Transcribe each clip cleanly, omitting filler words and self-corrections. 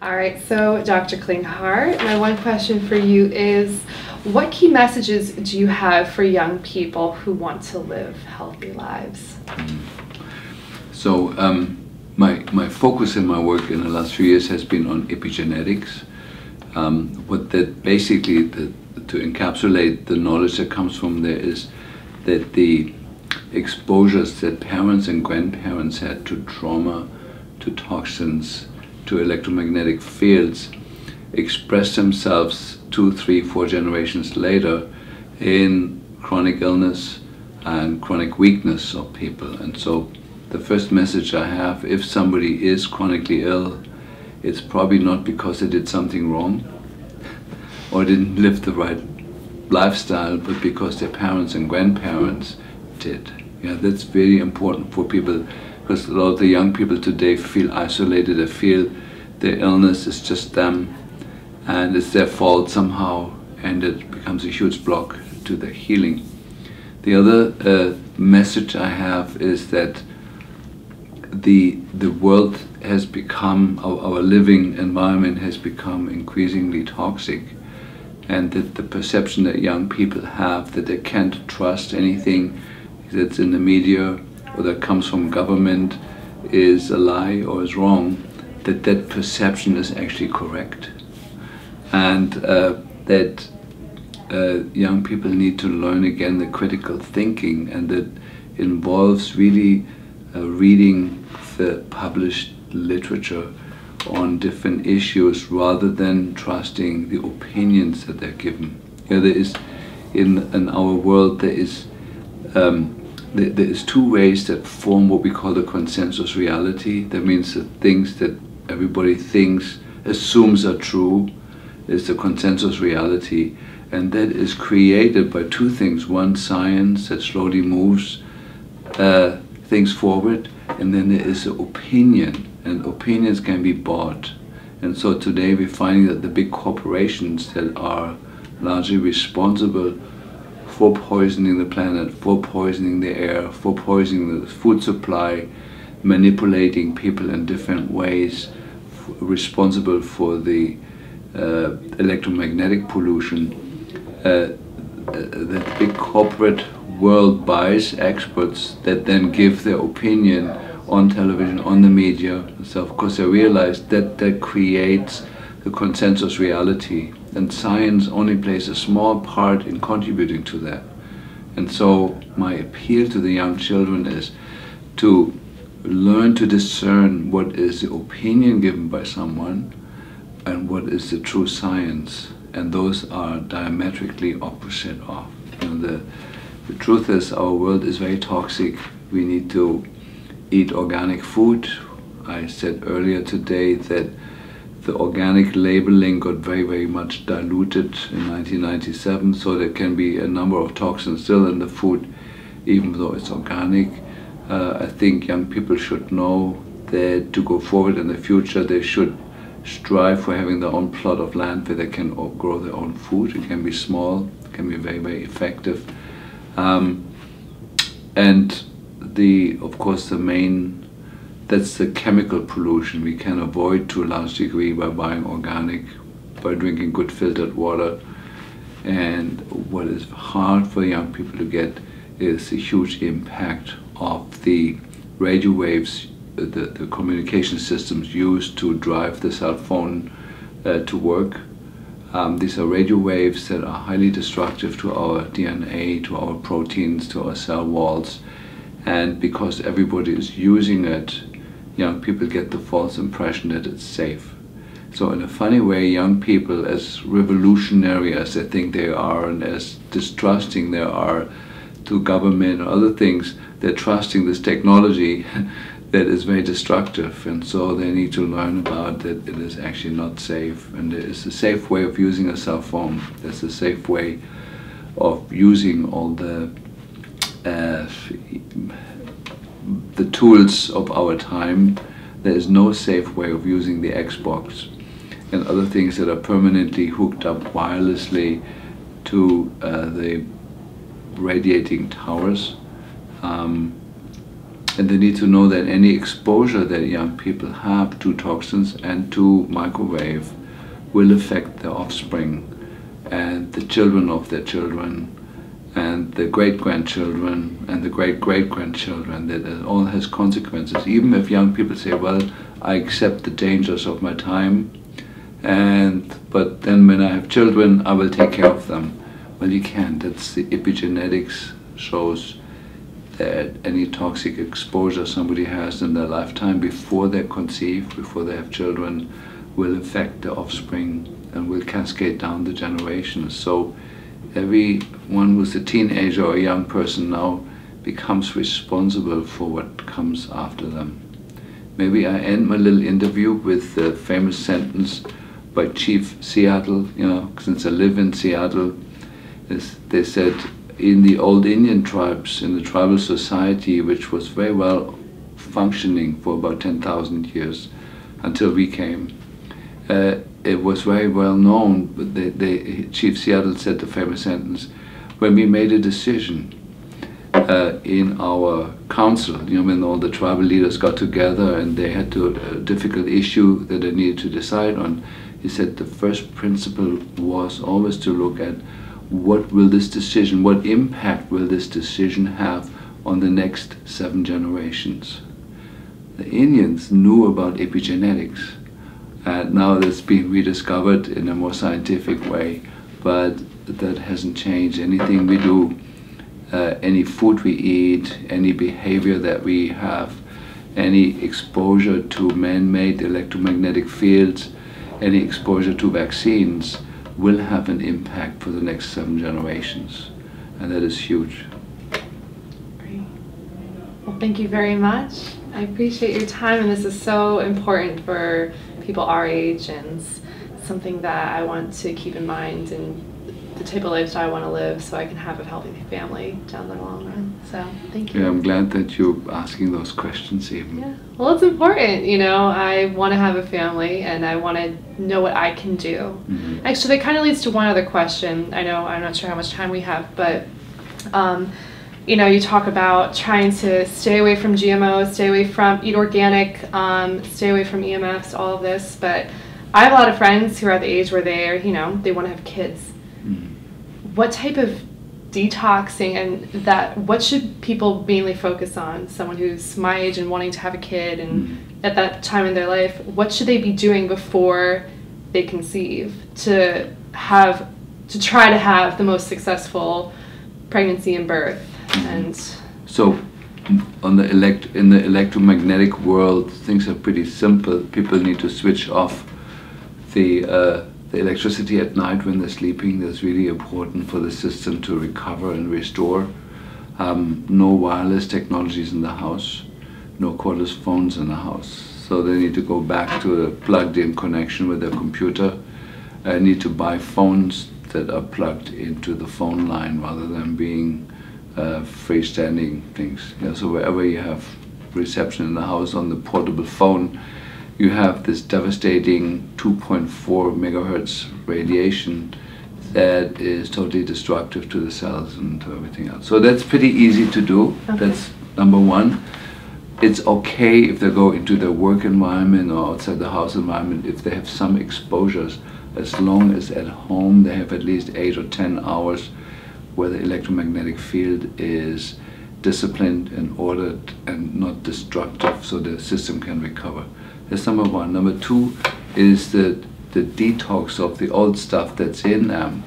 All right, so Dr. Klinghardt, my one question for you is, what key messages do you have for young people who want to live healthy lives? So my focus in my work in the last few years has been on epigenetics. What that basically, to encapsulate the knowledge that comes from there, is that the exposures that parents and grandparents had to trauma, to toxins, to electromagnetic fields express themselves 2, 3, 4 generations later in chronic illness and chronic weakness of people. And so the first message I have, if somebody is chronically ill, it's probably not because they did something wrong or didn't live the right lifestyle, but because their parents and grandparents did. Yeah, that's very important for people, because a lot of the young people today feel isolated. They feel their illness is just them and it's their fault somehow, and it becomes a huge block to their healing. The other message I have is that the world has become, our living environment has become increasingly toxic, and that the perception that young people have that they can't trust anything that's in the media or that comes from government is a lie or is wrong, that perception is actually correct, and that young people need to learn again the critical thinking, and that involves really reading the published literature on different issues rather than trusting the opinions that they're given. Yeah, there is, in our world, there is 2 ways that form what we call the consensus reality. That means that things that everybody assumes are true is the consensus reality, and that is created by 2 things. One, science that slowly moves things forward, and then there is an opinion, and opinions can be bought. And so today we're finding that the big corporations that are largely responsible for poisoning the planet, for poisoning the air, for poisoning the food supply, manipulating people in different ways, responsible for the electromagnetic pollution, that the big corporate world buys experts that then give their opinion on television, on the media. So of course I realized that that creates the consensus reality, and science only plays a small part in contributing to that. And so my appeal to the young children is to learn to discern what is the opinion given by someone and what is the true science, and those are diametrically opposite of. The truth is, our world is very toxic. We need to eat organic food. I said earlier today that the organic labeling got very, very much diluted in 1997, so there can be a number of toxins still in the food, even though it's organic. I think young people should know that to go forward in the future, they should strive for having their own plot of land where they can grow their own food. It can be small, it can be very, very effective. And of course, that's the chemical pollution we can avoid to a large degree by buying organic, by drinking good filtered water. And what is hard for young people to get is the huge impact of the radio waves, the communication systems used to drive the cell phone to work. These are radio waves that are highly destructive to our DNA, to our proteins, to our cell walls. And because everybody is using it, young people get the false impression that it's safe. So in a funny way, young people, as revolutionary as they think they are and as distrusting they are to government or other things, they're trusting this technology that is very destructive, and so they need to learn about that it is actually not safe, and there is a safe way of using a cell phone. There's a safe way of using all the tools of our time. There is no safe way of using the Xbox and other things that are permanently hooked up wirelessly to the radiating towers. And they need to know that any exposure that young people have to toxins and to microwave will affect their offspring and the children of their children and the great-grandchildren and the great-great-grandchildren, that it all has consequences. Even if young people say, well, I accept the dangers of my time, but then when I have children, I will take care of them. Well, you can't. That's the epigenetics shows that any toxic exposure somebody has in their lifetime before they're conceived, before they have children, will affect the offspring and will cascade down the generations. So everyone who's a teenager or a young person now becomes responsible for what comes after them. Maybe I end my little interview with the famous sentence by Chief Seattle, since I live in Seattle. They said, in the old Indian tribes, in the tribal society, which was very well functioning for about 10,000 years until we came, it was very well known, but Chief Seattle said the famous sentence, when we made a decision in our council, when all the tribal leaders got together and they had a difficult issue that they needed to decide on, he said the first principle was always to look at what impact will this decision have on the next 7 generations. The Indians knew about epigenetics. Now that's being rediscovered in a more scientific way, but that hasn't changed. Anything we do, any food we eat, any behavior that we have, any exposure to man-made electromagnetic fields, any exposure to vaccines will have an impact for the next 7 generations, and that is huge. Great. Well, thank you very much. I appreciate your time, and this is so important for people our age and something that I want to keep in mind and the type of lifestyle I want to live so I can have a healthy family down the long run. So thank you. Yeah, I'm glad that you're asking those questions even. Yeah, well, it's important, I want to have a family and I want to know what I can do. Mm-hmm. Actually, that kind of leads to one other question. I know I'm not sure how much time we have, but you talk about trying to stay away from GMOs, eat organic, stay away from EMFs, all of this, but I have a lot of friends who are at the age where they want to have kids. What type of detoxing and what should people mainly focus on? Someone who's my age and wanting to have a kid and at that time in their life, what should they be doing before they conceive to try to have the most successful pregnancy and birth? And so in the electromagnetic world, things are pretty simple. People need to switch off the electricity at night when they're sleeping. That's really important for the system to recover and restore. No wireless technologies in the house, no cordless phones in the house. So they need to go back to a plugged-in connection with their computer. Need to buy phones that are plugged into the phone line rather than being freestanding things. So wherever you have reception in the house on the portable phone, you have this devastating 2.4 megahertz radiation that is totally destructive to the cells and to everything else. So that's pretty easy to do. Okay. That's number one. It's okay if they go into their work environment or outside the house environment if they have some exposures, as long as at home they have at least 8 or 10 hours where the electromagnetic field is disciplined and ordered and not destructive, so the system can recover. That's number one. Number two is the detox of the old stuff that's in them.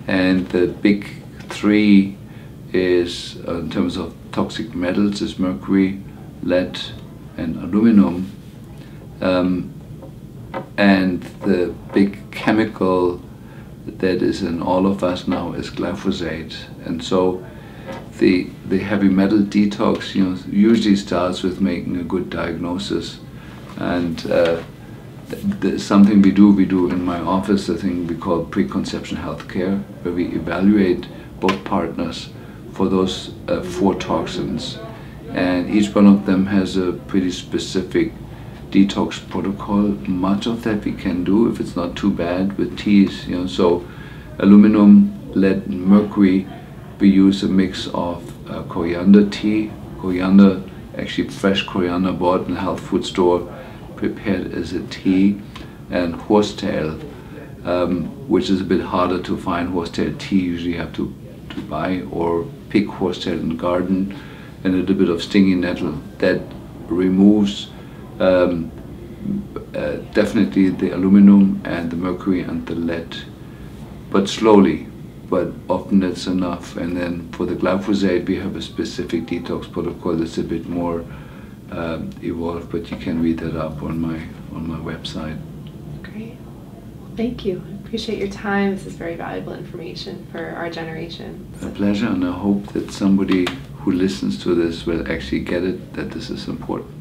And the big three is, in terms of toxic metals, is mercury, lead, and aluminum. And the big chemical that is in all of us now is glyphosate. And so the heavy metal detox usually starts with making a good diagnosis. And something we do in my office, a thing we call preconception healthcare, where we evaluate both partners for those 4 toxins. And each one of them has a pretty specific detox protocol. Much of that we can do if it's not too bad with teas. So aluminum, lead, and mercury, we use a mix of coriander tea, coriander actually fresh coriander bought in a health food store, prepared as a tea, and horsetail, which is a bit harder to find. Horsetail tea usually you have to buy, or pick horsetail in the garden, and a little bit of stinging nettle. That removes definitely the aluminum and the mercury and the lead, but slowly, but often that's enough. And then for the glyphosate we have a specific detox protocol that's a bit more evolved, but you can read that up on my website. Great. Thank you. I appreciate your time. This is very valuable information for our generation. A pleasure, and I hope that somebody who listens to this will actually get it, that this is important.